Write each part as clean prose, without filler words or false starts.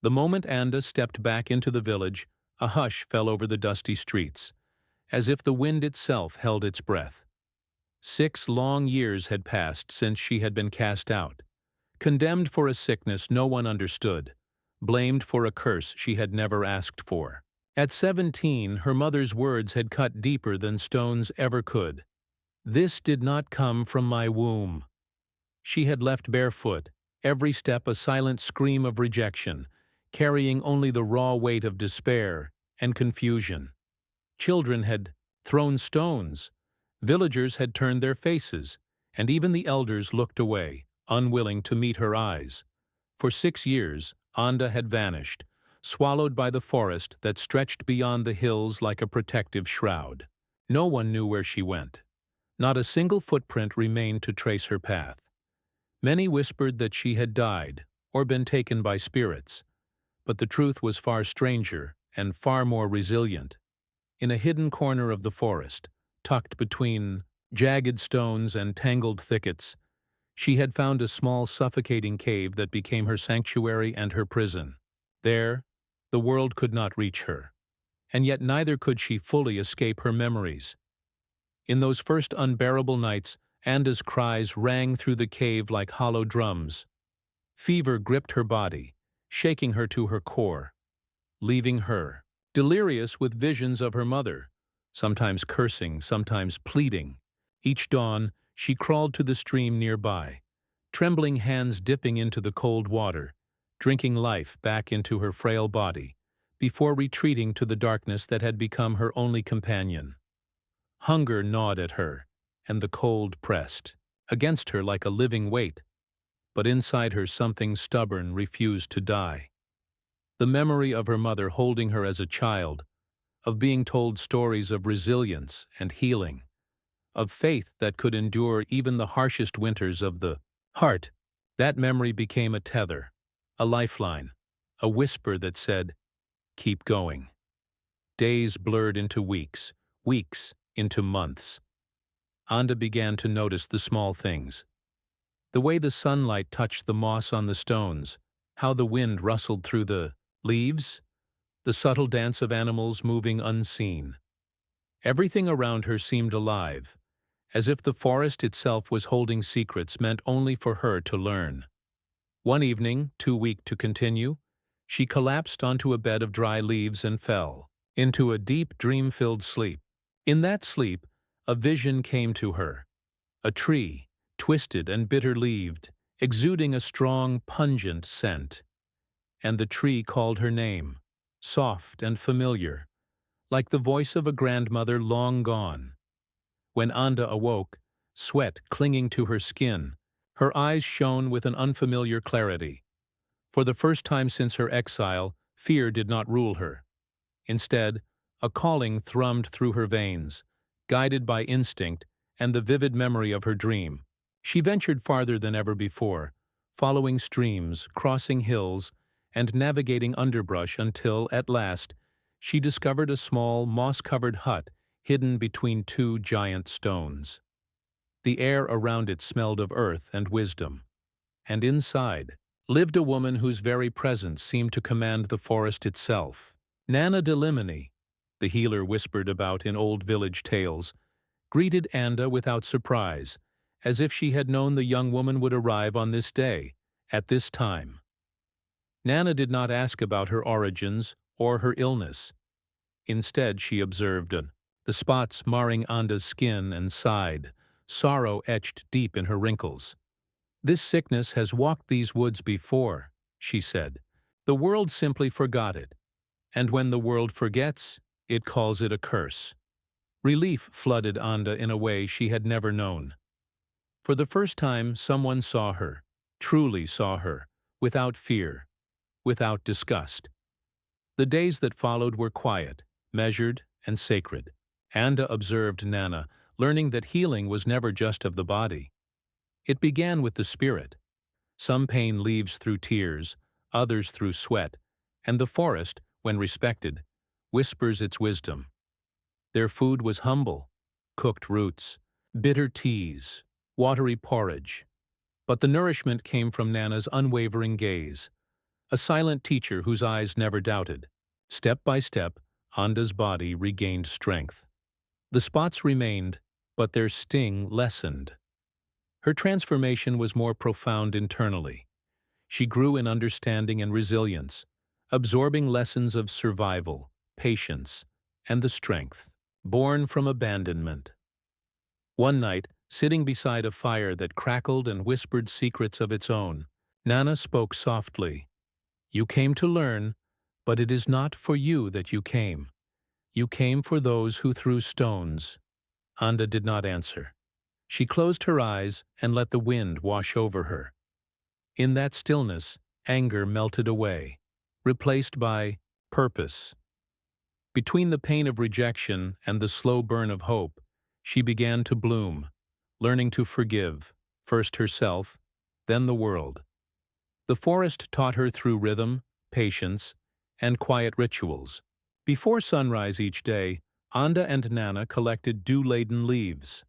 The moment Anda stepped back into the village, a hush fell over the dusty streets, as if the wind itself held its breath. 6 long years had passed since she had been cast out, condemned for a sickness no one understood, blamed for a curse she had never asked for. At 17, her mother's words had cut deeper than stones ever could. "This did not come from my womb." She had left barefoot, every step a silent scream of rejection, carrying only the raw weight of despair and confusion. Children had thrown stones, villagers had turned their faces, and even the elders looked away, unwilling to meet her eyes. For 6 years, Anda had vanished, swallowed by the forest that stretched beyond the hills like a protective shroud. No one knew where she went. Not a single footprint remained to trace her path. Many whispered that she had died or been taken by spirits, but the truth was far stranger and far more resilient. In a hidden corner of the forest, tucked between jagged stones and tangled thickets, she had found a small suffocating cave that became her sanctuary and her prison. There, the world could not reach her, and yet neither could she fully escape her memories. In those first unbearable nights, Anda's cries rang through the cave like hollow drums. Fever gripped her body, shaking her to her core, leaving her delirious with visions of her mother, sometimes cursing, sometimes pleading. Each dawn, she crawled to the stream nearby, trembling hands dipping into the cold water, drinking life back into her frail body, before retreating to the darkness that had become her only companion. Hunger gnawed at her, and the cold pressed against her like a living weight, but inside her something stubborn refused to die. The memory of her mother holding her as a child, of being told stories of resilience and healing, of faith that could endure even the harshest winters of the heart, that memory became a tether, a lifeline, a whisper that said, "Keep going." Days blurred into weeks, weeks into months. Anda began to notice the small things. The way the sunlight touched the moss on the stones, how the wind rustled through the leaves, the subtle dance of animals moving unseen. Everything around her seemed alive, as if the forest itself was holding secrets meant only for her to learn. One evening, too weak to continue, she collapsed onto a bed of dry leaves and fell into a deep, dream-filled sleep. In that sleep, a vision came to her. A tree, twisted and bitter-leaved, exuding a strong, pungent scent. And the tree called her name, soft and familiar, like the voice of a grandmother long gone. When Anda awoke, sweat clinging to her skin, her eyes shone with an unfamiliar clarity. For the first time since her exile, fear did not rule her. Instead, a calling thrummed through her veins, guided by instinct and the vivid memory of her dream. She ventured farther than ever before, following streams, crossing hills, and navigating underbrush until, at last, she discovered a small, moss-covered hut hidden between 2 giant stones. The air around it smelled of earth and wisdom, and inside lived a woman whose very presence seemed to command the forest itself. Nana de Limini, the healer whispered about in old village tales, greeted Anda without surprise, as if she had known the young woman would arrive on this day, at this time. Nana did not ask about her origins or her illness. Instead, she observed the spots marring Anda's skin and sighed, sorrow etched deep in her wrinkles. "This sickness has walked these woods before," she said. "The world simply forgot it, and when the world forgets, it calls it a curse." Relief flooded Anda in a way she had never known. For the first time, someone saw her, truly saw her, without fear, without disgust. The days that followed were quiet, measured, and sacred. Anda observed Nana, learning that healing was never just of the body. It began with the spirit. Some pain leaves through tears, others through sweat, and the forest, when respected, whispers its wisdom. Their food was humble, cooked roots, bitter teas, watery porridge. But the nourishment came from Nana's unwavering gaze, a silent teacher whose eyes never doubted. Step by step, Anda's body regained strength. The spots remained, but their sting lessened. Her transformation was more profound internally. She grew in understanding and resilience, absorbing lessons of survival, patience, and the strength born from abandonment. One night, sitting beside a fire that crackled and whispered secrets of its own, Nana spoke softly. "You came to learn, but it is not for you that you came. You came for those who threw stones." Anda did not answer. She closed her eyes and let the wind wash over her. In that stillness, anger melted away, replaced by purpose. Between the pain of rejection and the slow burn of hope, she began to bloom, learning to forgive, first herself, then the world. The forest taught her through rhythm, patience, and quiet rituals. Before sunrise each day, Anda and Nana collected dew-laden leaves.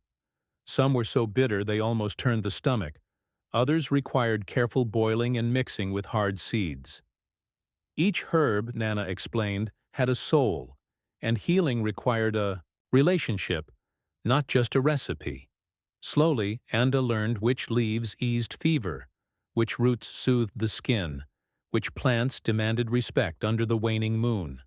Some were so bitter they almost turned the stomach. Others required careful boiling and mixing with hard seeds. Each herb, Nana explained, had a soul, and healing required a relationship, not just a recipe. Slowly, Anda learned which leaves eased fever, which roots soothed the skin, which plants demanded respect under the waning moon.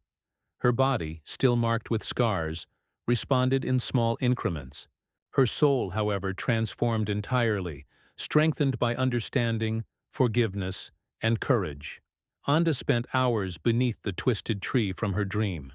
Her body, still marked with scars, responded in small increments. Her soul, however, transformed entirely, strengthened by understanding, forgiveness, and courage. Anda spent hours beneath the twisted tree from her dream.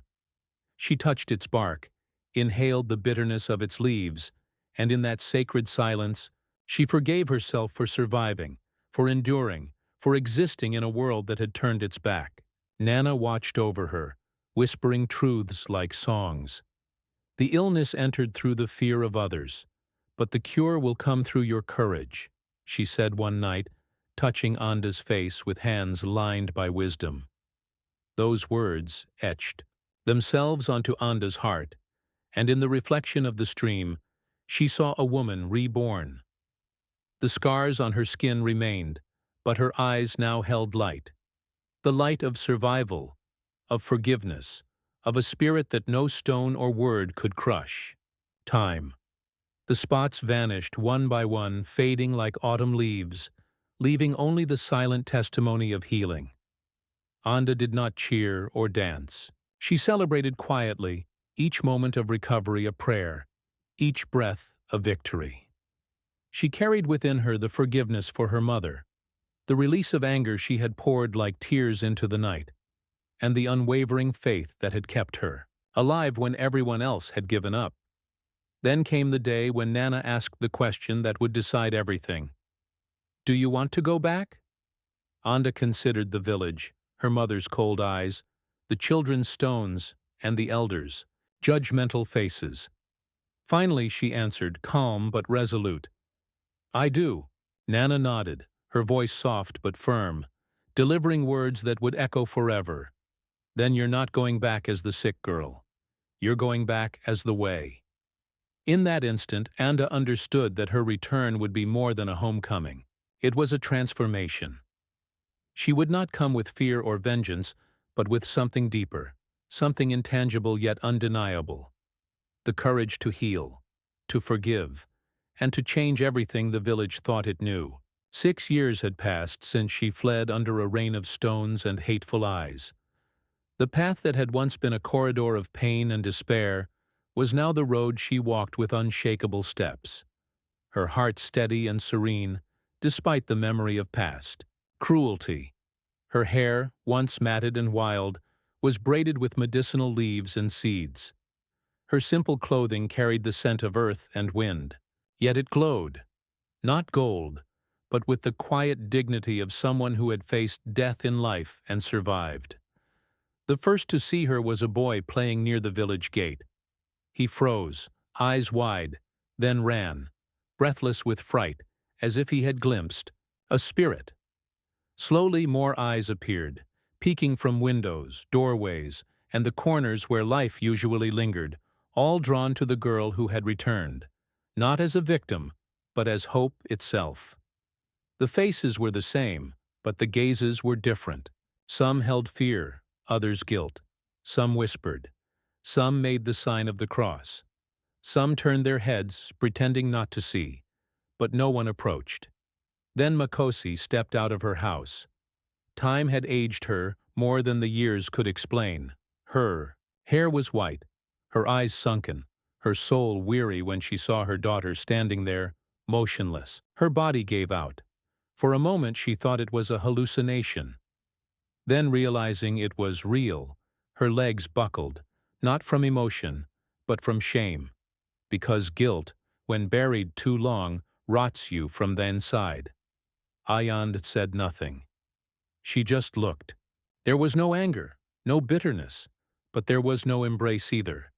She touched its bark, inhaled the bitterness of its leaves, and in that sacred silence, she forgave herself for surviving, for enduring, for existing in a world that had turned its back. Nana watched over her, whispering truths like songs. "The illness entered through the fear of others, but the cure will come through your courage," she said one night, touching Anda's face with hands lined by wisdom. Those words etched themselves onto Anda's heart, and in the reflection of the stream, she saw a woman reborn. The scars on her skin remained, but her eyes now held light. The light of survival, of forgiveness, of a spirit that no stone or word could crush. Time. The spots vanished one by one, fading like autumn leaves, leaving only the silent testimony of healing. Anda did not cheer or dance. She celebrated quietly, each moment of recovery a prayer, each breath a victory. She carried within her the forgiveness for her mother, the release of anger she had poured like tears into the night, and the unwavering faith that had kept her alive when everyone else had given up. Then came the day when Nana asked the question that would decide everything. "Do you want to go back?" Anda considered the village, her mother's cold eyes, the children's stones, and the elders' judgmental faces. Finally she answered, calm but resolute, "I do." Nana nodded, her voice soft but firm, delivering words that would echo forever. "Then you're not going back as the sick girl. You're going back as the way." In that instant, Anda understood that her return would be more than a homecoming. It was a transformation. She would not come with fear or vengeance, but with something deeper, something intangible yet undeniable. The courage to heal, to forgive, and to change everything the village thought it knew. 6 years had passed since she fled under a rain of stones and hateful eyes. The path that had once been a corridor of pain and despair was now the road she walked with unshakable steps, her heart steady and serene, despite the memory of past cruelty. Her hair, once matted and wild, was braided with medicinal leaves and seeds. Her simple clothing carried the scent of earth and wind, yet it glowed, not gold, but with the quiet dignity of someone who had faced death in life and survived. The first to see her was a boy playing near the village gate. He froze, eyes wide, then ran, breathless with fright, as if he had glimpsed a spirit. Slowly more eyes appeared, peeking from windows, doorways, and the corners where life usually lingered, all drawn to the girl who had returned, not as a victim, but as hope itself. The faces were the same, but the gazes were different. Some held fear, others guilt. Some whispered. Some made the sign of the cross. Some turned their heads, pretending not to see, but no one approached. Then Makosi stepped out of her house. Time had aged her more than the years could explain. Her hair was white, her eyes sunken, her soul weary when she saw her daughter standing there, motionless. Her body gave out. For a moment she thought it was a hallucination. Then, realizing it was real, her legs buckled, not from emotion, but from shame, because guilt, when buried too long, rots you from the inside. Ayand said nothing. She just looked. There was no anger, no bitterness, but there was no embrace either.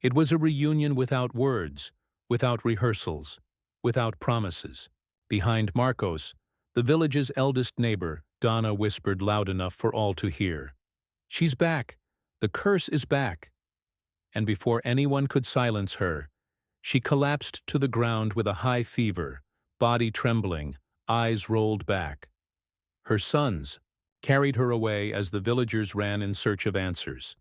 It was a reunion without words, without rehearsals, without promises. Behind Marcos, the village's eldest neighbor, Donna whispered loud enough for all to hear. "She's back! The curse is back!" And before anyone could silence her, she collapsed to the ground with a high fever, body trembling, eyes rolled back. Her sons carried her away as the villagers ran in search of answers.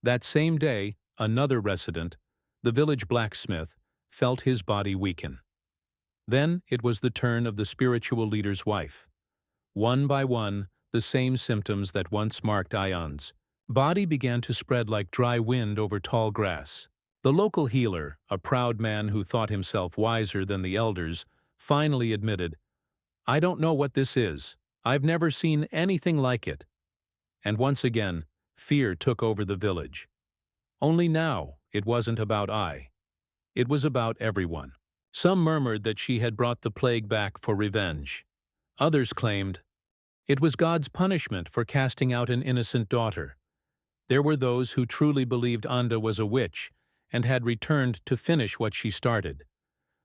That same day, another resident, the village blacksmith, felt his body weaken. Then it was the turn of the spiritual leader's wife. One by one, the same symptoms that once marked Ayand's body began to spread like dry wind over tall grass. The local healer, a proud man who thought himself wiser than the elders, finally admitted, "I don't know what this is. I've never seen anything like it." And once again, fear took over the village. Only now, it wasn't about I. It was about everyone. Some murmured that she had brought the plague back for revenge. Others claimed it was God's punishment for casting out an innocent daughter. There were those who truly believed Anda was a witch and had returned to finish what she started.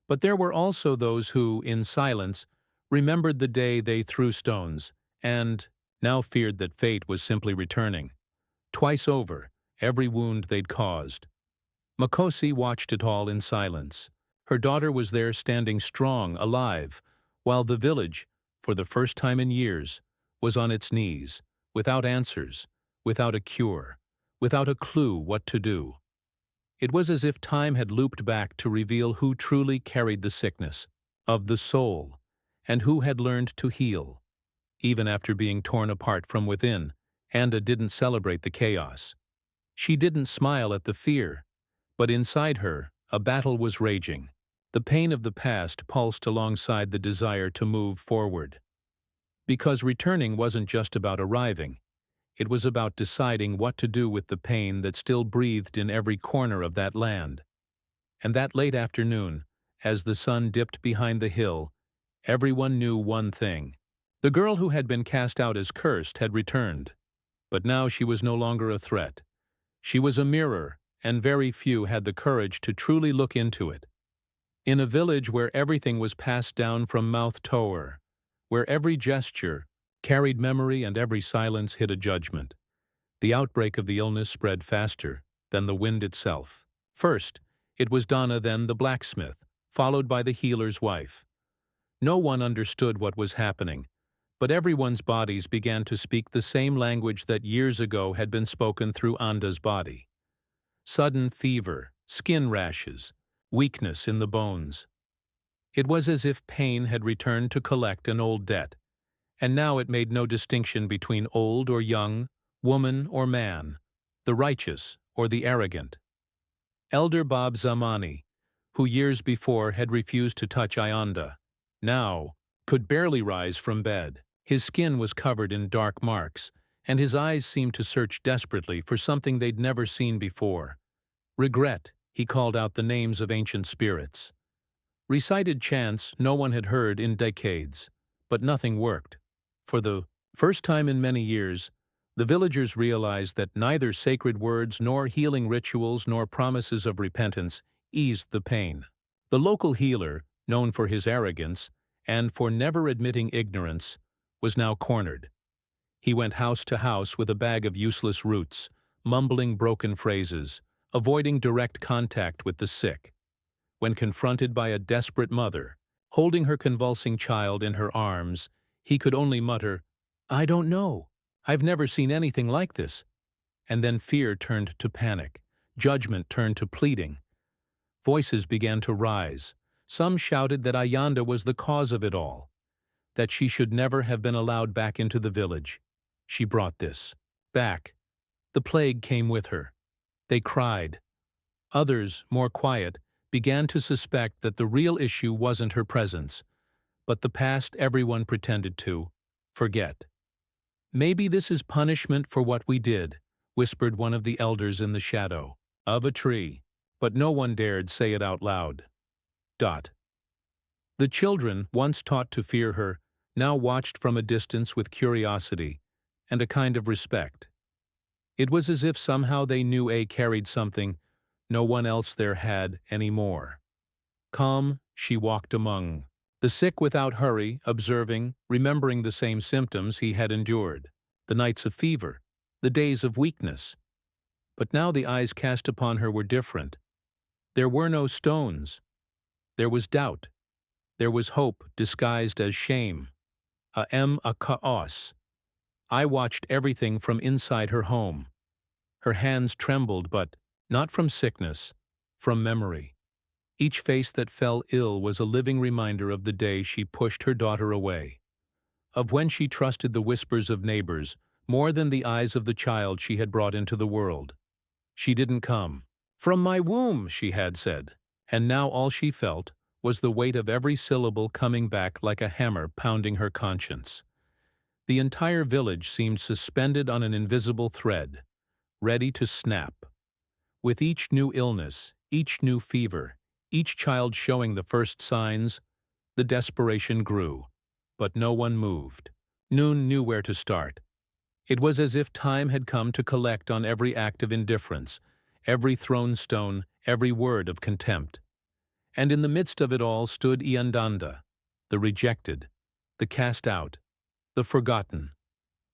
But there were also those who, in silence, remembered the day they threw stones and now feared that fate was simply returning. Twice over, every wound they'd caused. Makosi watched it all in silence. Her daughter was there standing strong, alive, while the village, for the first time in years, was on its knees, without answers, without a cure, without a clue what to do. It was as if time had looped back to reveal who truly carried the sickness of the soul, and who had learned to heal. Even after being torn apart from within, Anda didn't celebrate the chaos. She didn't smile at the fear, but inside her, a battle was raging. The pain of the past pulsed alongside the desire to move forward. Because returning wasn't just about arriving, it was about deciding what to do with the pain that still breathed in every corner of that land. And that late afternoon, as the sun dipped behind the hill, everyone knew one thing. The girl who had been cast out as cursed had returned. But now she was no longer a threat. She was a mirror, and very few had the courage to truly look into it. In a village where everything was passed down from mouth to ear, where every gesture carried memory and every silence hid a judgment, the outbreak of the illness spread faster than the wind itself. First, it was Donna, then the blacksmith, followed by the healer's wife. No one understood what was happening, but everyone's bodies began to speak the same language that years ago had been spoken through Anda's body. Sudden fever, skin rashes, weakness in the bones. It was as if pain had returned to collect an old debt, and now it made no distinction between old or young, woman or man, the righteous or the arrogant. Elder Bab Zamani, who years before had refused to touch Ayanda, now could barely rise from bed. His skin was covered in dark marks, and his eyes seemed to search desperately for something they'd never seen before. Regret, he called out the names of ancient spirits. Recited chants no one had heard in decades, but nothing worked. For the first time in many years, the villagers realized that neither sacred words nor healing rituals nor promises of repentance eased the pain. The local healer, known for his arrogance and for never admitting ignorance, was now cornered. He went house to house with a bag of useless roots, mumbling broken phrases, avoiding direct contact with the sick. When confronted by a desperate mother, holding her convulsing child in her arms, he could only mutter, "I don't know. I've never seen anything like this. And then fear turned to panic. Judgment turned to pleading. Voices began to rise. Some shouted that Ayanda was the cause of it all, that she should never have been allowed back into the village. She brought this back. The plague came with her. They cried. Others, more quiet, began to suspect that the real issue wasn't her presence, but the past everyone pretended to forget. Maybe this is punishment for what we did, whispered one of the elders in the shadow of a tree, but no one dared say it out loud. The children, once taught to fear her, now watched from a distance with curiosity and a kind of respect. It was as if somehow they knew A carried something no one else there had any more. Calm, she walked among the sick without hurry, observing, remembering the same symptoms he had endured, the nights of fever, the days of weakness. But now the eyes cast upon her were different. There were no stones. There was doubt. There was hope disguised as shame. A chaos. I watched everything from inside her home. Her hands trembled, but not from sickness, from memory. Each face that fell ill was a living reminder of the day she pushed her daughter away, of when she trusted the whispers of neighbors more than the eyes of the child she had brought into the world. She didn't come from my womb, she had said, and now all she felt was the weight of every syllable coming back like a hammer pounding her conscience. The entire village seemed suspended on an invisible thread, ready to snap. With each new illness, each new fever, each child showing the first signs, the desperation grew. But no one moved. None knew where to start. It was as if time had come to collect on every act of indifference, every thrown stone, every word of contempt. And in the midst of it all stood Iandanda, the rejected, the cast out, the forgotten,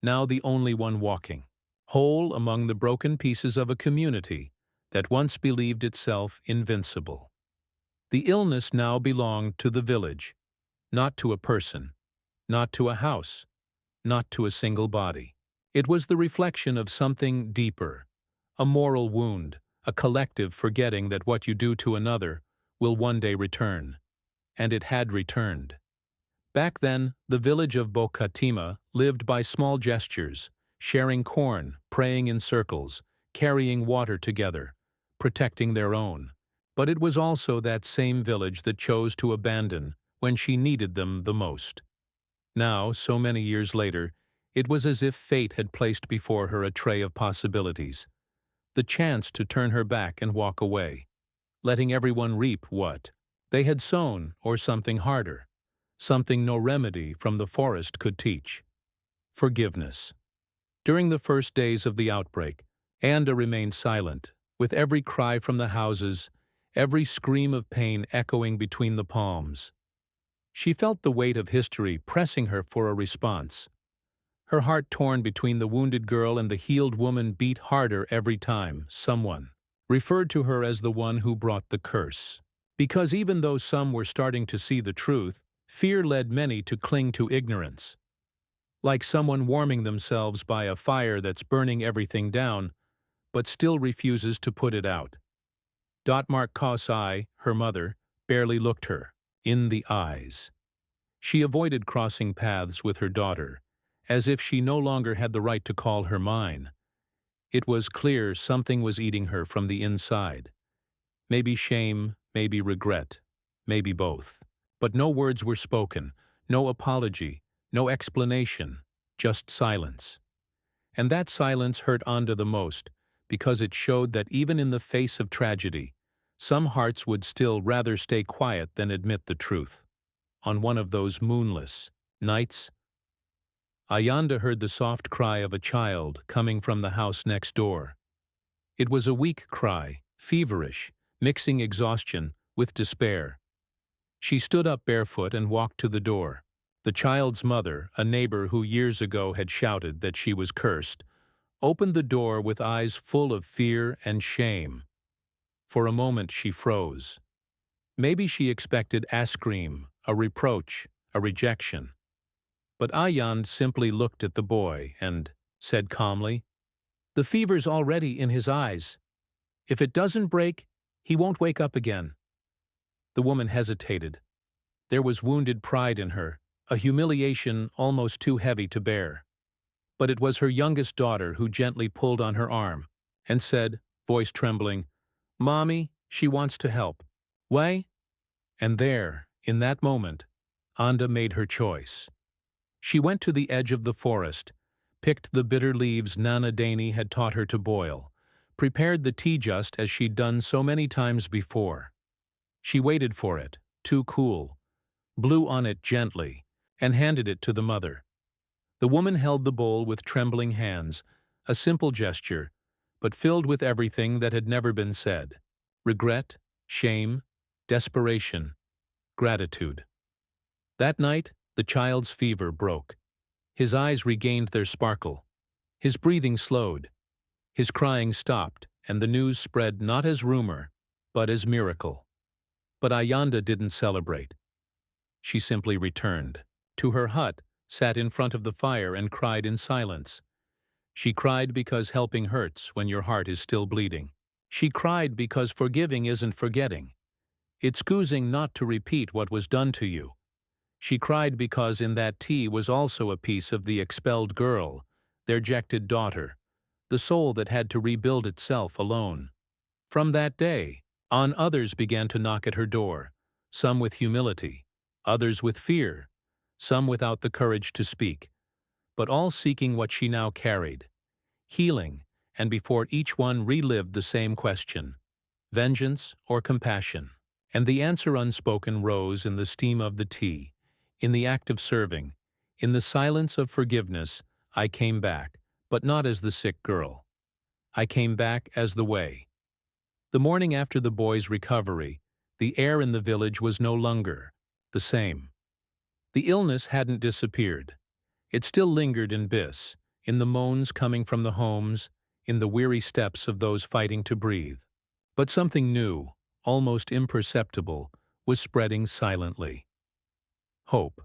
now the only one walking, whole among the broken pieces of a community that once believed itself invincible. The illness now belonged to the village, not to a person, not to a house, not to a single body. It was the reflection of something deeper, a moral wound, a collective forgetting that what you do to another will one day return. And it had returned. Back then, the village of Bokatima lived by small gestures, sharing corn, praying in circles, carrying water together, protecting their own. But it was also that same village that chose to abandon when she needed them the most. Now, so many years later, it was as if fate had placed before her a tray of possibilities, the chance to turn her back and walk away, letting everyone reap what they had sown, or something harder, something no remedy from the forest could teach: forgiveness. During the first days of the outbreak, Anda remained silent, with every cry from the houses, every scream of pain echoing between the palms. She felt the weight of history pressing her for a response. Her heart torn between the wounded girl and the healed woman beat harder every time someone referred to her as the one who brought the curse. Because even though some were starting to see the truth, fear led many to cling to ignorance. Like someone warming themselves by a fire that's burning everything down, but still refuses to put it out. Mark Kosai, her mother, barely looked her in the eyes. She avoided crossing paths with her daughter, as if she no longer had the right to call her mine. It was clear something was eating her from the inside. Maybe shame, maybe regret, maybe both. But no words were spoken, no apology, no explanation, just silence. And that silence hurt Anda the most, because it showed that even in the face of tragedy, some hearts would still rather stay quiet than admit the truth. On one of those moonless nights, Ayanda heard the soft cry of a child coming from the house next door. It was a weak cry, feverish, mixing exhaustion with despair. She stood up barefoot and walked to the door. The child's mother, a neighbor who years ago had shouted that she was cursed, opened the door with eyes full of fear and shame. For a moment she froze. Maybe she expected a scream, a reproach, a rejection. But Ayand simply looked at the boy and said calmly. "The fever's already in his eyes. If it doesn't break, he won't wake up again." The woman hesitated. There was wounded pride in her, a humiliation almost too heavy to bear. But it was her youngest daughter who gently pulled on her arm and said, voice trembling, "Mommy, she wants to help. Why?" And there, in that moment, Anda made her choice. She went to the edge of the forest, picked the bitter leaves Nana Dani had taught her to boil, prepared the tea just as she'd done so many times before. She waited for it, too cool, blew on it gently, and handed it to the mother. The woman held the bowl with trembling hands, a simple gesture, but filled with everything that had never been said: regret, shame, desperation, gratitude. That night, the child's fever broke. His eyes regained their sparkle. His breathing slowed. His crying stopped, and the news spread not as rumor, but as miracle. But Ayanda didn't celebrate. She simply returned to her hut, sat in front of the fire, and cried in silence. She cried because helping hurts when your heart is still bleeding. She cried because forgiving isn't forgetting. It's choosing not to repeat what was done to you. She cried because in that tea was also a piece of the expelled girl, their rejected daughter, the soul that had to rebuild itself alone. From that day on, others began to knock at her door, some with humility, others with fear, some without the courage to speak, but all seeking what she now carried: healing, and before each one relived the same question: vengeance or compassion? And the answer unspoken rose in the steam of the tea, in the act of serving, in the silence of forgiveness. I came back, but not as the sick girl. I came back as the way. The morning after the boy's recovery, the air in the village was no longer the same. The illness hadn't disappeared. It still lingered in Biss, in the moans coming from the homes, in the weary steps of those fighting to breathe. But something new, almost imperceptible, was spreading silently. Hope.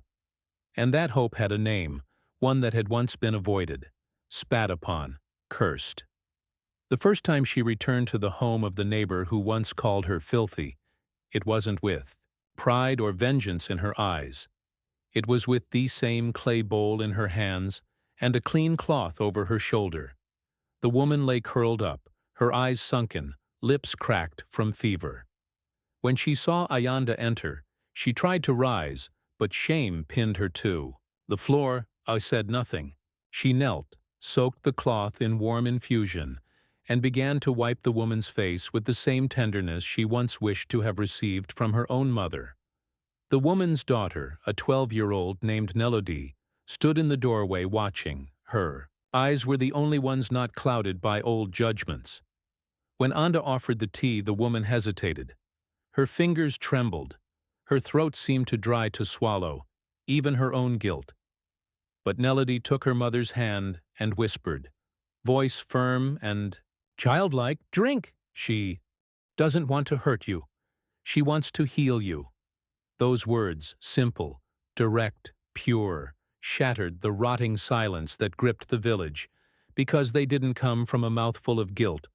And that hope had a name, one that had once been avoided, spat upon, cursed. The first time she returned to the home of the neighbor who once called her filthy, it wasn't with pride or vengeance in her eyes. It was with the same clay bowl in her hands and a clean cloth over her shoulder. The woman lay curled up, her eyes sunken, lips cracked from fever. When she saw Ayanda enter, she tried to rise, but shame pinned her to the floor. I said nothing. She knelt, soaked the cloth in warm infusion, and began to wipe the woman's face with the same tenderness she once wished to have received from her own mother. The woman's daughter, a 12-year-old named Nelody, stood in the doorway watching her. Eyes were the only ones not clouded by old judgments. When Anda offered the tea, the woman hesitated. Her fingers trembled. Her throat seemed to dry to swallow, even her own guilt. But Nelody took her mother's hand and whispered, voice firm and childlike, "Drink! She doesn't want to hurt you. She wants to heal you." Those words, simple, direct, pure, shattered the rotting silence that gripped the village, because they didn't come from a mouthful of guilt,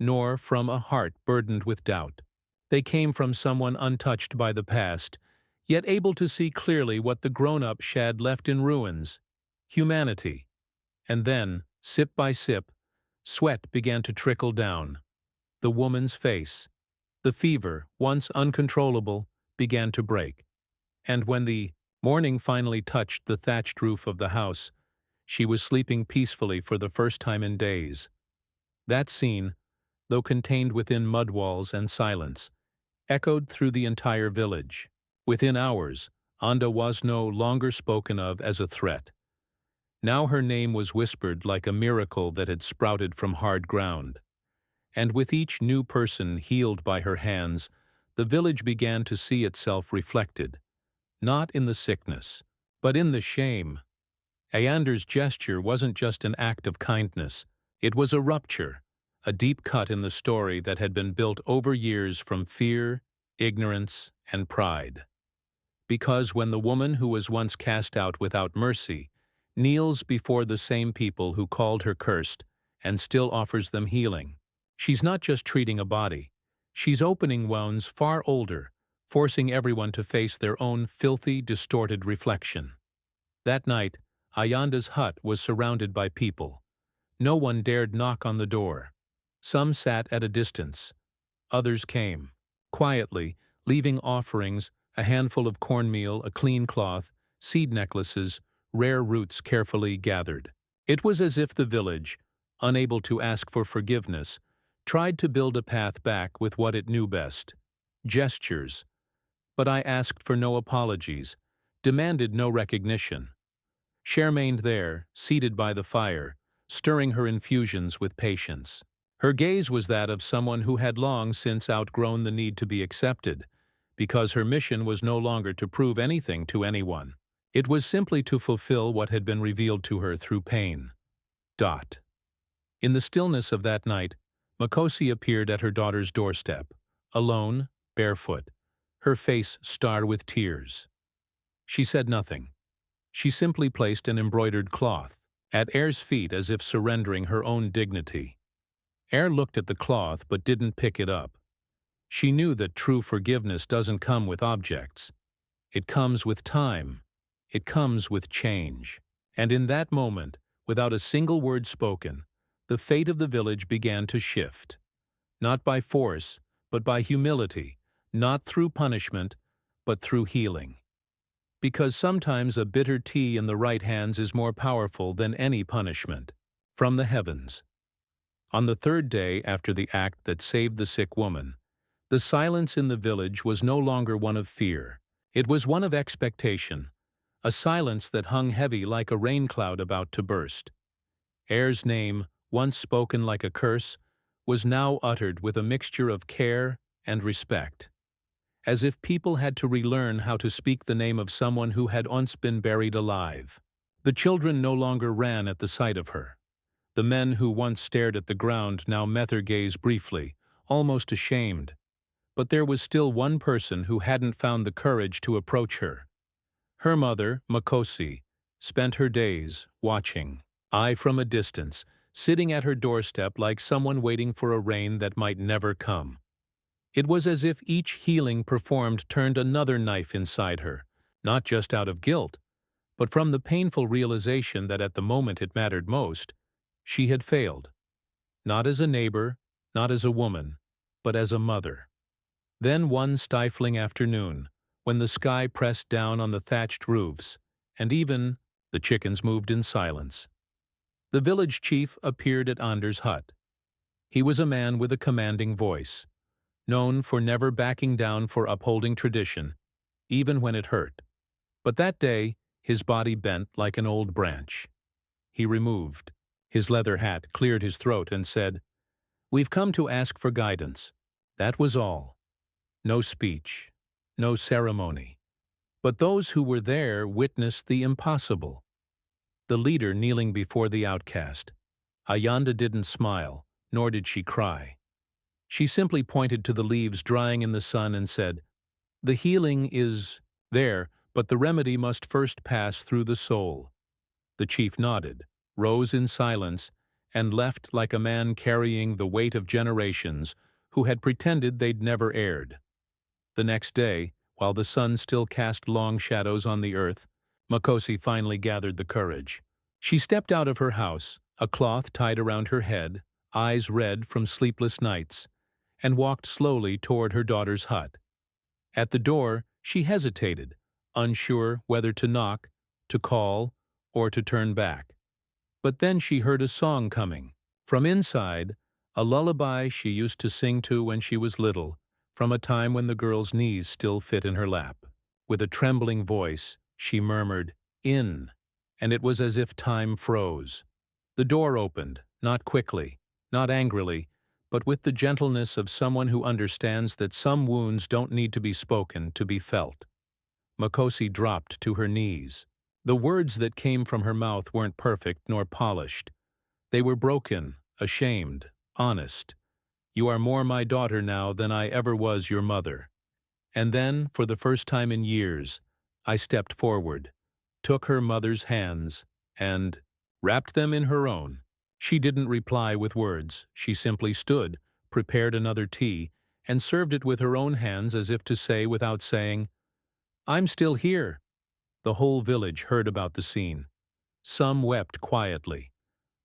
nor from a heart burdened with doubt. They came from someone untouched by the past, yet able to see clearly what the grown-up had left in ruins: humanity. And then, sip by sip, sweat began to trickle down. The woman's face, the fever, once uncontrollable, began to break. And when the morning finally touched the thatched roof of the house, she was sleeping peacefully for the first time in days. That scene, though contained within mud walls and silence, echoed through the entire village. Within hours, Anda was no longer spoken of as a threat. Now her name was whispered like a miracle that had sprouted from hard ground. And with each new person healed by her hands, the village began to see itself reflected, not in the sickness, but in the shame. Ayander's gesture wasn't just an act of kindness. It was a rupture, a deep cut in the story that had been built over years from fear, ignorance, and pride. Because when the woman who was once cast out without mercy kneels before the same people who called her cursed, and still offers them healing. She's not just treating a body. She's opening wounds far older, forcing everyone to face their own filthy, distorted reflection. That night, Ayanda's hut was surrounded by people. No one dared knock on the door. Some sat at a distance. Others came, quietly, leaving offerings, a handful of cornmeal, a clean cloth, seed necklaces, rare roots carefully gathered. It was as if the village, unable to ask for forgiveness, tried to build a path back with what it knew best: gestures. But I asked for no apologies, demanded no recognition. She remained there, seated by the fire, stirring her infusions with patience. Her gaze was that of someone who had long since outgrown the need to be accepted, because her mission was no longer to prove anything to anyone. It was simply to fulfill what had been revealed to her through pain. In the stillness of that night, Makosi appeared at her daughter's doorstep, alone, barefoot, her face starred with tears. She said nothing. She simply placed an embroidered cloth at Air's feet as if surrendering her own dignity. Air looked at the cloth but didn't pick it up. She knew that true forgiveness doesn't come with objects. It comes with time. It comes with change. And in that moment, without a single word spoken, the fate of the village began to shift. Not by force, but by humility, not through punishment, but through healing. Because sometimes a bitter tea in the right hands is more powerful than any punishment. From the heavens. On the third day after the act that saved the sick woman, the silence in the village was no longer one of fear. It was one of expectation, a silence that hung heavy like a rain cloud about to burst. Air's name, once spoken like a curse, was now uttered with a mixture of care and respect, as if people had to relearn how to speak the name of someone who had once been buried alive. The children no longer ran at the sight of her. The men who once stared at the ground now met her gaze briefly, almost ashamed. But there was still one person who hadn't found the courage to approach her. Her mother, Makosi, spent her days watching, I from a distance, sitting at her doorstep like someone waiting for a rain that might never come. It was as if each healing performed turned another knife inside her, not just out of guilt, but from the painful realization that at the moment it mattered most, she had failed. Not as a neighbor, not as a woman, but as a mother. Then one stifling afternoon, when the sky pressed down on the thatched roofs, and even the chickens moved in silence, the village chief appeared at Ander's hut. He was a man with a commanding voice, known for never backing down for upholding tradition, even when it hurt. But that day, his body bent like an old branch. He removed his leather hat, cleared his throat, and said, "We've come to ask for guidance." That was all. No speech, no ceremony. But those who were there witnessed the impossible. The leader kneeling before the outcast. Ayanda didn't smile, nor did she cry. She simply pointed to the leaves drying in the sun and said, "The healing is there, but the remedy must first pass through the soul." The chief nodded, rose in silence, and left like a man carrying the weight of generations who had pretended they'd never erred. The next day, while the sun still cast long shadows on the earth, Makosi finally gathered the courage. She stepped out of her house, a cloth tied around her head, eyes red from sleepless nights, and walked slowly toward her daughter's hut. At the door, she hesitated, unsure whether to knock, to call, or to turn back. But then she heard a song coming. From inside, a lullaby she used to sing to when she was little, from a time when the girl's knees still fit in her lap. With a trembling voice, she murmured, "In," and it was as if time froze. The door opened, not quickly, not angrily, but with the gentleness of someone who understands that some wounds don't need to be spoken to be felt. Makosi dropped to her knees. The words that came from her mouth weren't perfect nor polished. They were broken, ashamed, honest. "You are more my daughter now than I ever was your mother." And then, for the first time in years, I stepped forward, took her mother's hands, and wrapped them in her own. She didn't reply with words. She simply stood, prepared another tea, and served it with her own hands as if to say without saying, "I'm still here." The whole village heard about the scene. Some wept quietly.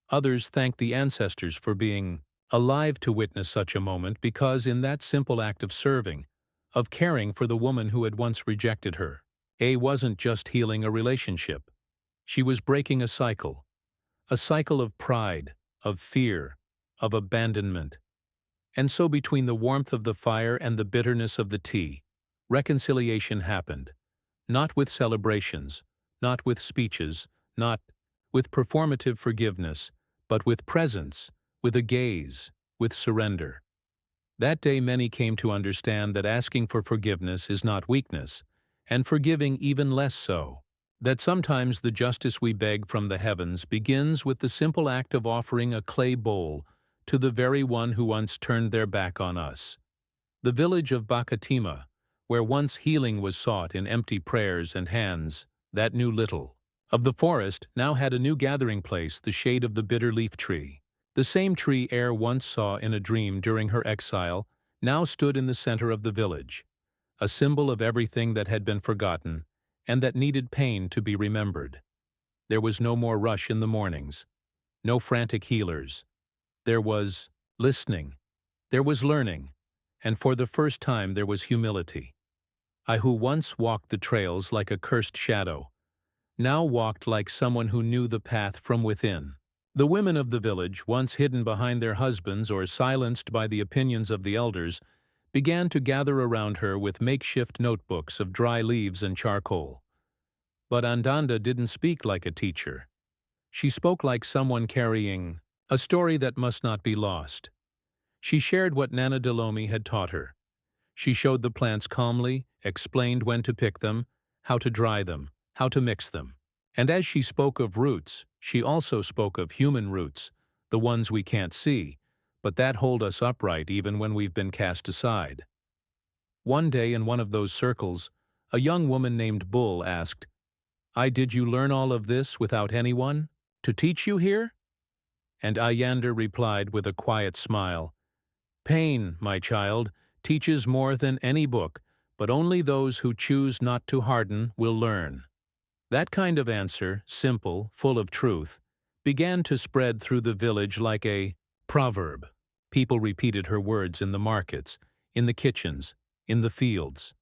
Others thanked the ancestors for being alive to witness such a moment, because in that simple act of serving, of caring for the woman who had once rejected her, A wasn't just healing a relationship. She was breaking a cycle of pride, of fear, of abandonment. And so between the warmth of the fire and the bitterness of the tea, reconciliation happened, not with celebrations, not with speeches, not with performative forgiveness, but with presence, with a gaze, with surrender. That day many came to understand that asking for forgiveness is not weakness, and forgiving even less so. That sometimes the justice we beg from the heavens begins with the simple act of offering a clay bowl to the very one who once turned their back on us. The village of Bakatima, where once healing was sought in empty prayers and hands that knew little of the forest, now had a new gathering place, the shade of the bitter leaf tree. The same tree Air once saw in a dream during her exile now stood in the center of the village, a symbol of everything that had been forgotten and that needed pain to be remembered. There was no more rush in the mornings, no frantic healers. There was listening, there was learning, and for the first time there was humility. I who once walked the trails like a cursed shadow, now walked like someone who knew the path from within. The women of the village, once hidden behind their husbands or silenced by the opinions of the elders, began to gather around her with makeshift notebooks of dry leaves and charcoal. But Andanda didn't speak like a teacher. She spoke like someone carrying a story that must not be lost. She shared what Nana Delomi had taught her. She showed the plants calmly, explained when to pick them, how to dry them, how to mix them. And as she spoke of roots, she also spoke of human roots, the ones we can't see, but that hold us upright even when we've been cast aside. One day in one of those circles, a young woman named Bull asked, Did you learn all of this without anyone to teach you here?" And Ayander replied with a quiet smile, "Pain, my child, teaches more than any book, but only those who choose not to harden will learn." That kind of answer, simple, full of truth, began to spread through the village like a proverb. People repeated her words in the markets, in the kitchens, in the fields.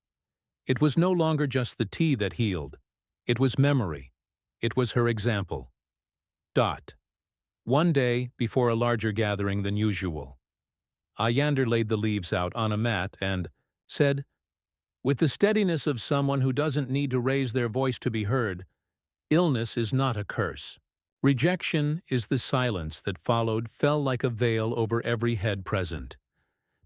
It was no longer just the tea that healed. It was memory. It was her example. One day, before a larger gathering than usual, Ayander laid the leaves out on a mat and said, "With the steadiness of someone who doesn't need to raise their voice to be heard, illness is not a curse. Rejection is the silence that followed fell like a veil over every head present.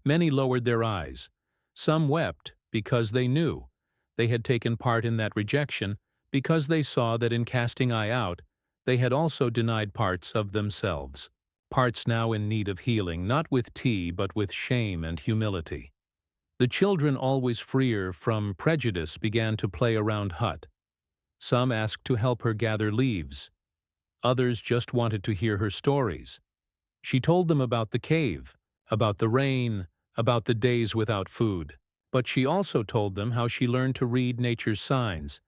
Many lowered their eyes. Some wept because they knew they had taken part in that rejection, because they saw that in casting I out, they had also denied parts of themselves, parts now in need of healing, not with tea but with shame and humility. The children, always freer from prejudice, began to play around Hut. Some asked to help her gather leaves. Others just wanted to hear her stories. She told them about the cave, about the rain, about the days without food. But she also told them how she learned to read nature's signs,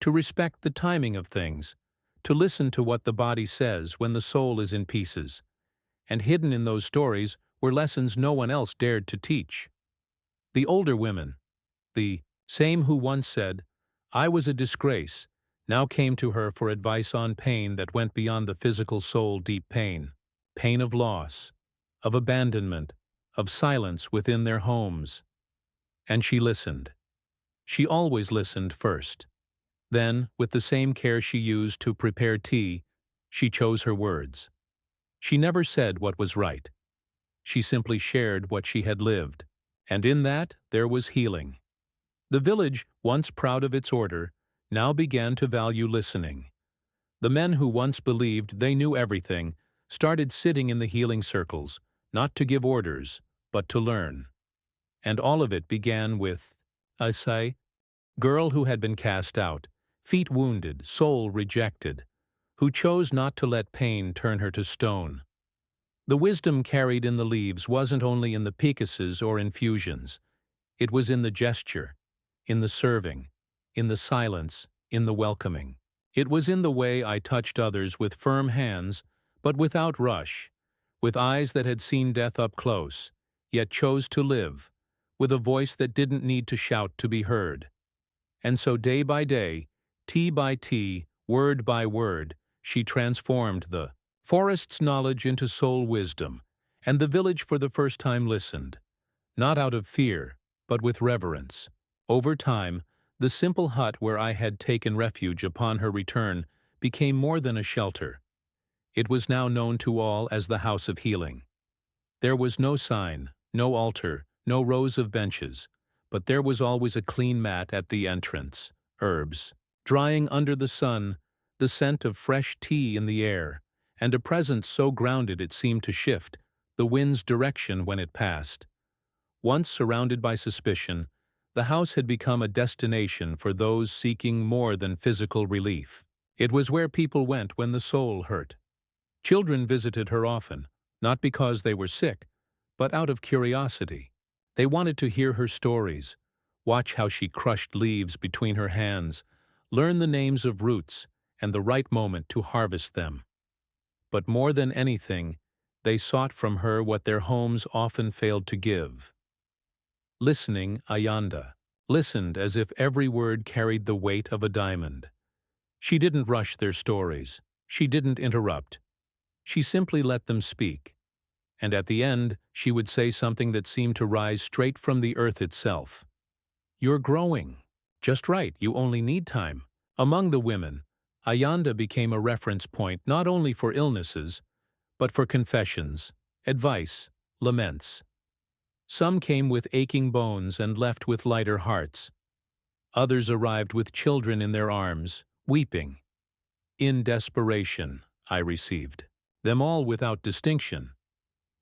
to respect the timing of things, to listen to what the body says when the soul is in pieces. And hidden in those stories were lessons no one else dared to teach. The older women, the same who once said, "I was a disgrace," now came to her for advice on pain that went beyond the physical soul deep pain. Pain of loss, of abandonment, of silence within their homes. And she listened. She always listened first. Then, with the same care she used to prepare tea, she chose her words. She never said what was right. She simply shared what she had lived. And in that, there was healing. The village, once proud of its order, now began to value listening. The men who once believed they knew everything started sitting in the healing circles, not to give orders, but to learn. And all of it began with Isai, girl who had been cast out, feet wounded, soul rejected, who chose not to let pain turn her to stone. The wisdom carried in the leaves wasn't only in the picases or infusions. It was in the gesture, in the serving, in the silence, in the welcoming. It was in the way I touched others with firm hands, but without rush, with eyes that had seen death up close, yet chose to live, with a voice that didn't need to shout to be heard. And so day by day, tea by tea, word by word, she transformed the forest's knowledge into soul wisdom, and the village for the first time listened, not out of fear, but with reverence. Over time, the simple hut where I had taken refuge upon her return became more than a shelter. It was now known to all as the House of Healing. There was no sign, no altar, no rows of benches, but there was always a clean mat at the entrance, herbs, drying under the sun, the scent of fresh tea in the air, and a presence so grounded it seemed to shift the wind's direction when it passed. Once surrounded by suspicion, the house had become a destination for those seeking more than physical relief. It was where people went when the soul hurt. Children visited her often, not because they were sick, but out of curiosity. They wanted to hear her stories, watch how she crushed leaves between her hands, learn the names of roots and the right moment to harvest them. But more than anything, they sought from her what their homes often failed to give. Listening, Ayanda listened as if every word carried the weight of a diamond. She didn't rush their stories. She didn't interrupt. She simply let them speak. And at the end, she would say something that seemed to rise straight from the earth itself. "You're growing. Just right, you only need time." Among the women, Ayanda became a reference point not only for illnesses, but for confessions, advice, laments. Some came with aching bones and left with lighter hearts. Others arrived with children in their arms, weeping. In desperation, I received them all without distinction.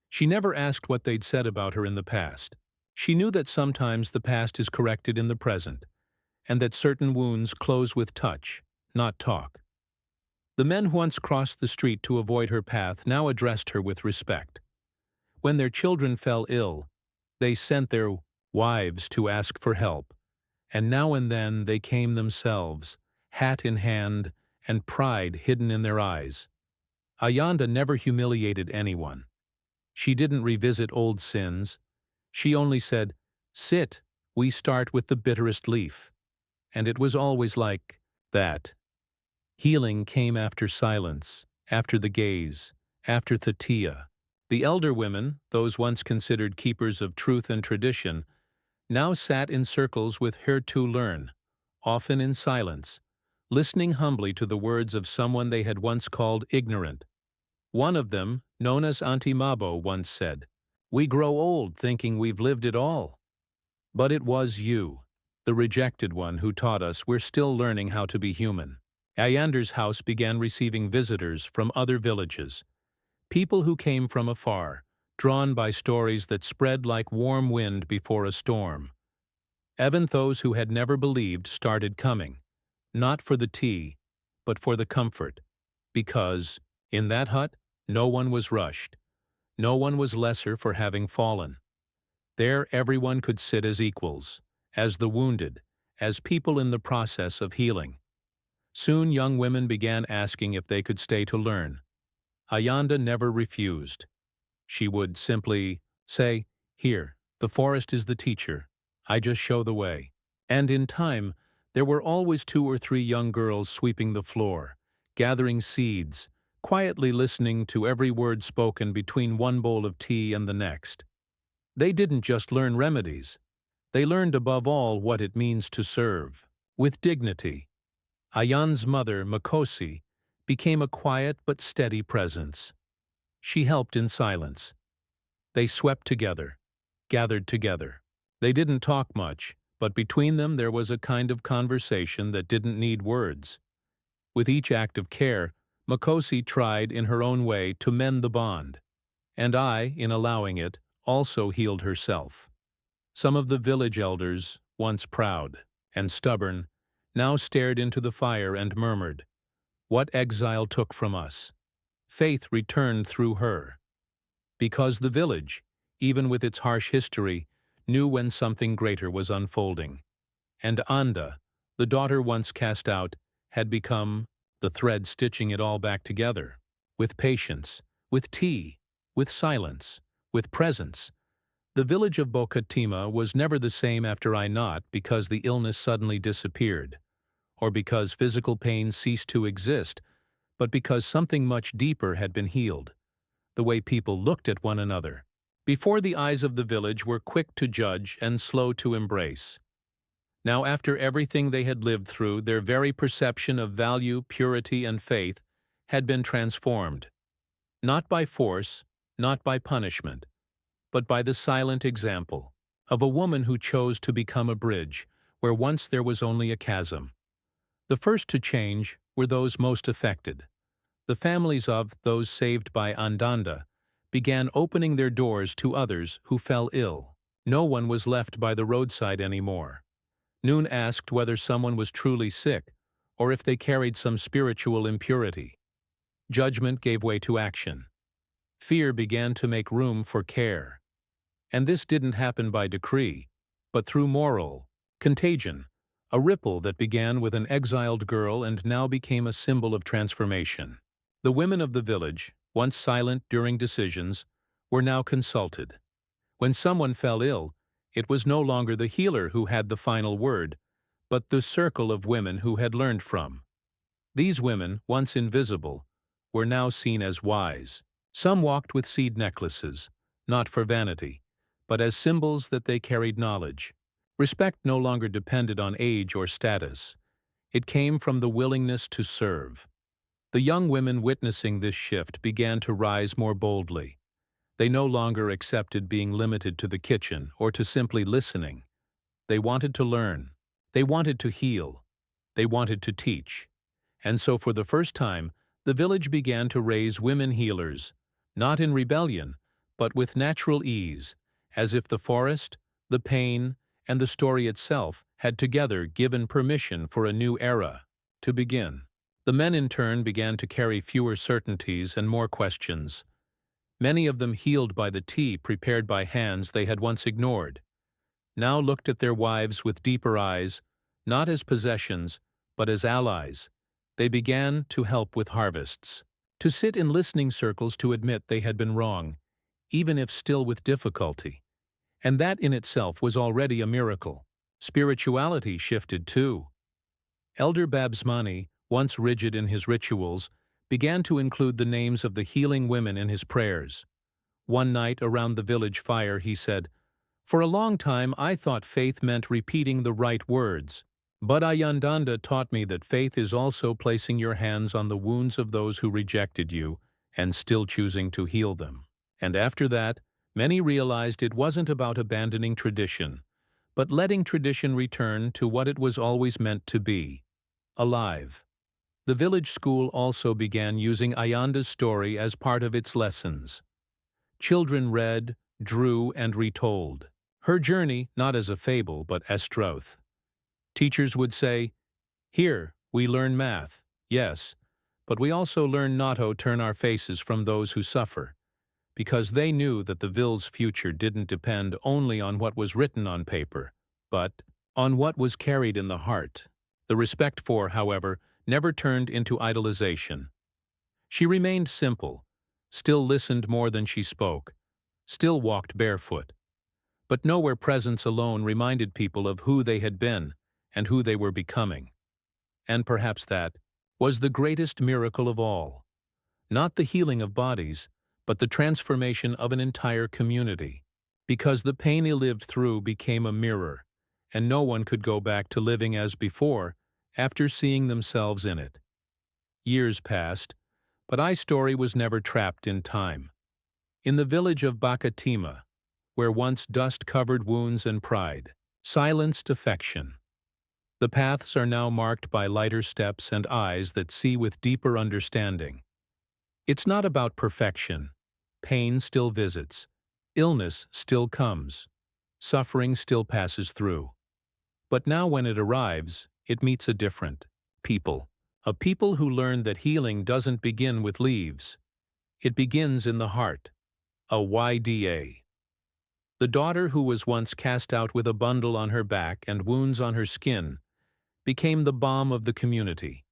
She never asked what they'd said about her in the past. She knew that sometimes the past is corrected in the present, and that certain wounds close with touch, not talk. The men who once crossed the street to avoid her path now addressed her with respect. When their children fell ill, they sent their wives to ask for help, and now and then they came themselves, hat in hand and pride hidden in their eyes. Ayanda never humiliated anyone. She didn't revisit old sins. She only said, "Sit, we start with the bitterest leaf." And it was always like that. Healing came after silence, after the gaze, after Thatia. The elder women, those once considered keepers of truth and tradition, now sat in circles with her to learn, often in silence, listening humbly to the words of someone they had once called ignorant. One of them, known as Auntie Mabo, once said, "We grow old thinking we've lived it all." But it was you, the rejected one, who taught us we're still learning how to be human. Ayander's house began receiving visitors from other villages, people who came from afar, drawn by stories that spread like warm wind before a storm. Even those who had never believed started coming, not for the tea, but for the comfort, because, in that hut, no one was rushed, no one was lesser for having fallen. There everyone could sit as equals, as the wounded, as people in the process of healing. Soon young women began asking if they could stay to learn. Ayanda never refused. She would simply say, "Here, the forest is the teacher. I just show the way." And in time, there were always 2 or 3 young girls sweeping the floor, gathering seeds, quietly listening to every word spoken between one bowl of tea and the next. They didn't just learn remedies. They learned above all what it means to serve, with dignity. Ayan's mother, Makosi, became a quiet but steady presence. She helped in silence. They swept together, gathered together. They didn't talk much, but between them there was a kind of conversation that didn't need words. With each act of care, Makosi tried in her own way to mend the bond, and I, in allowing it, also healed herself. Some of the village elders, once proud and stubborn, now stared into the fire and murmured, What exile took from us, faith returned through her. Because the village, even with its harsh history, knew when something greater was unfolding. And Anda, the daughter once cast out, had become the thread stitching it all back together. With patience, with tea, with silence, with presence. The village of Bokatima was never the same after I not because the illness suddenly disappeared, or because physical pain ceased to exist, but because something much deeper had been healed, the way people looked at one another. Before, the eyes of the village were quick to judge and slow to embrace. Now, after everything they had lived through, their very perception of value, purity, and faith had been transformed. Not by force, not by punishment, but by the silent example of a woman who chose to become a bridge where once there was only a chasm. The first to change were those most affected. The families of those saved by Andanda began opening their doors to others who fell ill. No one was left by the roadside anymore. Noon asked whether someone was truly sick or if they carried some spiritual impurity. Judgment gave way to action. Fear began to make room for care. And this didn't happen by decree, but through moral contagion, a ripple that began with an exiled girl and now became a symbol of transformation. The women of the village, once silent during decisions, were now consulted. When someone fell ill, it was no longer the healer who had the final word, but the circle of women who had learned from. These women, once invisible, were now seen as wise. Some walked with seed necklaces, not for vanity, but as symbols that they carried knowledge. Respect no longer depended on age or status. It came from the willingness to serve. The young women witnessing this shift began to rise more boldly. They no longer accepted being limited to the kitchen or to simply listening. They wanted to learn. They wanted to heal. They wanted to teach. And so for the first time, the village began to raise women healers, not in rebellion, but with natural ease, as if the forest, the pain, and the story itself had together given permission for a new era to begin. The men in turn began to carry fewer certainties and more questions. Many of them, healed by the tea prepared by hands they had once ignored, now looked at their wives with deeper eyes, not as possessions, but as allies. They began to help with harvests, to sit in listening circles to admit they had been wrong, even if still with difficulty. And that in itself was already a miracle. Spirituality shifted too. Elder Babsmani, once rigid in his rituals, began to include the names of the healing women in his prayers. One night around the village fire he said, "For a long time I thought faith meant repeating the right words. But Ayandanda taught me that faith is also placing your hands on the wounds of those who rejected you and still choosing to heal them." And after that, many realized it wasn't about abandoning tradition, but letting tradition return to what it was always meant to be, alive. The village school also began using Ayanda's story as part of its lessons. Children read, drew, and retold her journey not as a fable but as truth. Teachers would say, "Here, we learn math, yes, but we also learn not to turn our faces from those who suffer," because they knew that the Ville's future didn't depend only on what was written on paper, but on what was carried in the heart. The respect for, however, never turned into idolization. She remained simple, still listened more than she spoke, still walked barefoot. But nowhere presence alone reminded people of who they had been and who they were becoming. And perhaps that was the greatest miracle of all. Not the healing of bodies, but the transformation of an entire community. Because the pain he lived through became a mirror, and no one could go back to living as before after seeing themselves in it. Years passed, but I's story was never trapped in time. In the village of Bakatima, where once dust covered wounds and pride, silenced affection, the paths are now marked by lighter steps and eyes that see with deeper understanding. It's not about perfection. Pain still visits, illness still comes, suffering still passes through. But now when it arrives, it meets a different people. A people who learn that healing doesn't begin with leaves. It begins in the heart. A YDA. The daughter who was once cast out with a bundle on her back and wounds on her skin became the balm of the community,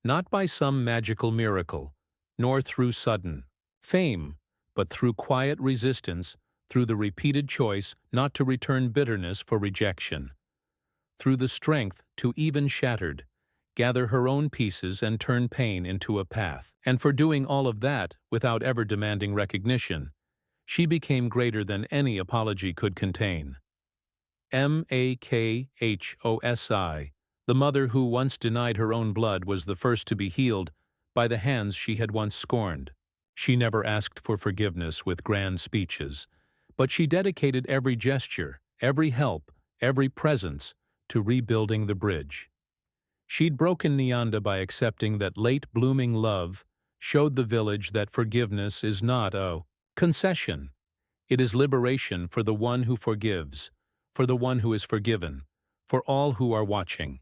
not by some magical miracle, nor through sudden fame, but through quiet resistance, through the repeated choice not to return bitterness for rejection, through the strength to, even shattered, gather her own pieces and turn pain into a path. And for doing all of that without ever demanding recognition, she became greater than any apology could contain. Makhosi, the mother who once denied her own blood was the first to be healed by the hands she had once scorned. She never asked for forgiveness with grand speeches, but she dedicated every gesture, every help, every presence to rebuilding the bridge. She'd broken Nyanda by accepting that late-blooming love showed the village that forgiveness is not a concession. It is liberation for the one who forgives, for the one who is forgiven, for all who are watching.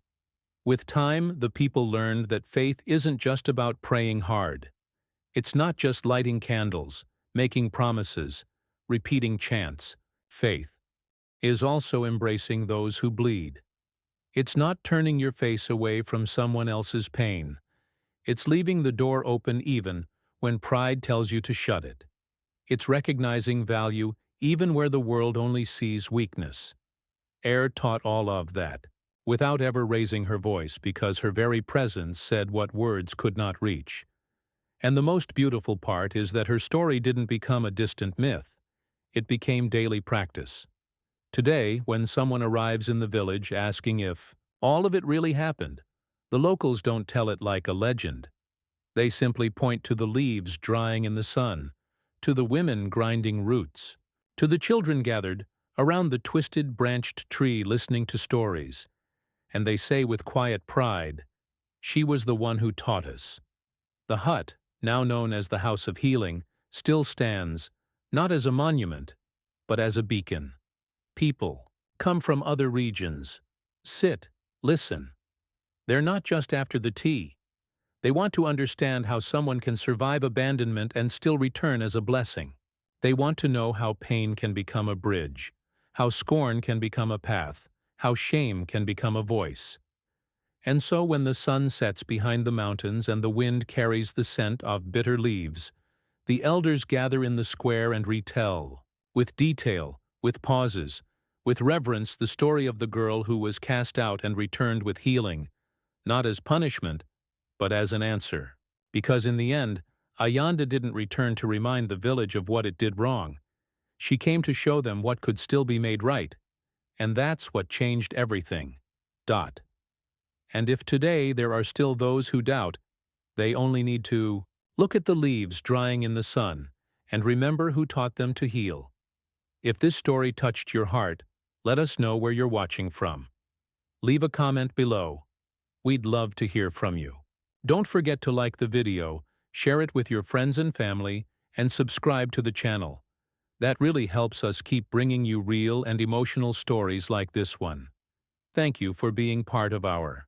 With time, the people learned that faith isn't just about praying hard. It's not just lighting candles, making promises, repeating chants. Faith is also embracing those who bleed. It's not turning your face away from someone else's pain. It's leaving the door open even when pride tells you to shut it. It's recognizing value even where the world only sees weakness. Air taught all of that, without ever raising her voice, because her very presence said what words could not reach. And the most beautiful part is that her story didn't become a distant myth. It became daily practice. Today, when someone arrives in the village asking if all of it really happened, the locals don't tell it like a legend. They simply point to the leaves drying in the sun, to the women grinding roots, to the children gathered around the twisted branched tree listening to stories, and they say with quiet pride, "She was the one who taught us." The hut, now known as the House of Healing, still stands, not as a monument, but as a beacon. People come from other regions. Sit, listen. They're not just after the tea. They want to understand how someone can survive abandonment and still return as a blessing. They want to know how pain can become a bridge, how scorn can become a path, how shame can become a voice. And so when the sun sets behind the mountains and the wind carries the scent of bitter leaves, the elders gather in the square and retell, with detail, with pauses, with reverence, the story of the girl who was cast out and returned with healing, not as punishment, but as an answer. Because in the end, Ayanda didn't return to remind the village of what it did wrong. She came to show them what could still be made right. And that's what changed everything. And if today there are still those who doubt, they only need to look at the leaves drying in the sun and remember who taught them to heal. If this story touched your heart, let us know where you're watching from. Leave a comment below. We'd love to hear from you. Don't forget to like the video, share it with your friends and family, and subscribe to the channel. That really helps us keep bringing you real and emotional stories like this one. Thank you for being part of our